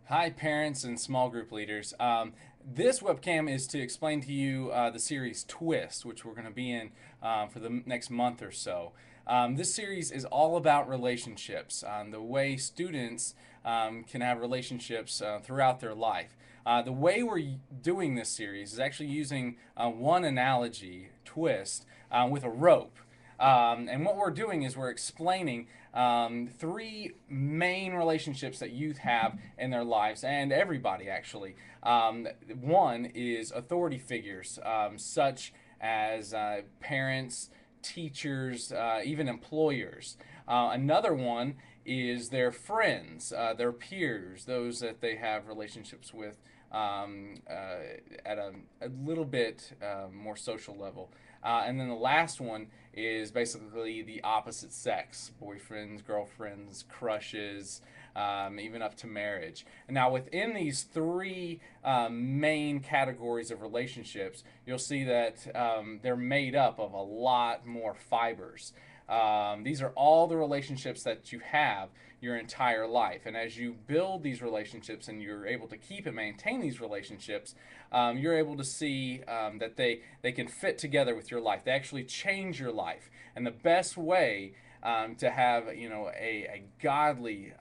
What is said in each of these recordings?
Hi, parents and small group leaders. This webcam is to explain to you the series Twist, which we're going to be in for the next month or so. This series is all about relationships, the way students can have relationships throughout their life. The way we're doing this series is actually using one analogy, twist, with a rope. And what we're doing is we're explaining three main relationships that youth have in their lives, and everybody actually. One is authority figures, such as parents, teachers, even employers. Another one is their friends, their peers, those that they have relationships with at a little bit more social level. And then the last one is basically the opposite sex, boyfriends, girlfriends, crushes, even up to marriage. Now, within these three main categories of relationships, you'll see that they're made up of a lot more fibers. These are all the relationships that you have your entire life. And as you build these relationships and you're able to keep and maintain these relationships, you're able to see that they can fit together with your life. They actually change your life. And the best way to have a godly,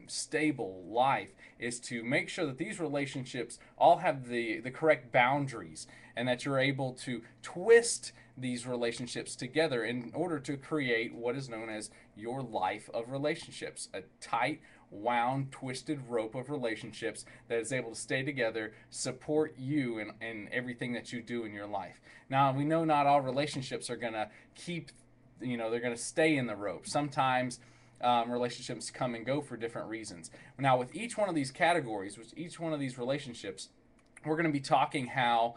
stable life is to make sure that these relationships all have the correct boundaries and that you're able to twist these relationships together in order to create what is known as your life of relationships, a tight, wound, twisted rope of relationships that is able to stay together, support you in everything that you do in your life. Now, we know not all relationships are going to keep, they're going to stay in the rope. Sometimes relationships come and go for different reasons. Now, with each one of these categories, with each one of these relationships, we're going to be talking how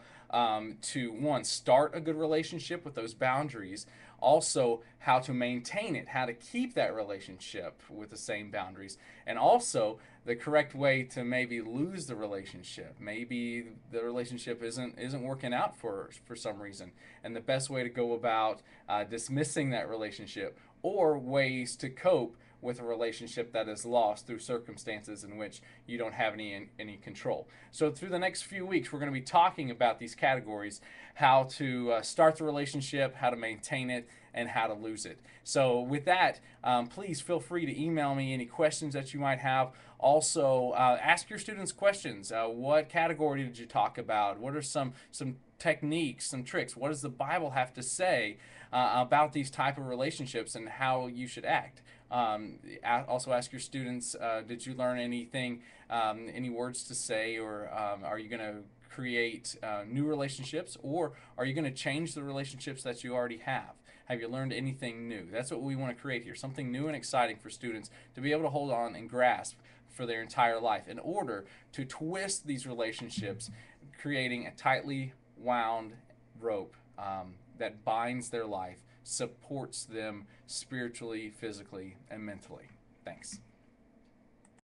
to, one, start a good relationship with those boundaries, also how to maintain it, how to keep that relationship with the same boundaries, and also the correct way to maybe lose the relationship. Maybe the relationship isn't working out for some reason, and the best way to go about dismissing that relationship, or ways to cope with a relationship that is lost through circumstances in which you don't have any control. So through the next few weeks, we're going to be talking about these categories: how to start the relationship, how to maintain it, and how to lose it. So with that, please feel free to email me any questions that you might have. Also, ask your students questions. What category did you talk about? What are some techniques, some tricks? What does the Bible have to say about these type of relationships and how you should act? Also ask your students, did you learn anything, any words to say, or are you going to create new relationships, or are you going to change the relationships that you already have? Have you learned anything new? That's what we want to create here, something new and exciting for students to be able to hold on and grasp for their entire life in order to twist these relationships, creating a tightly wound rope that binds their life, supports them spiritually, physically, and mentally. Thanks.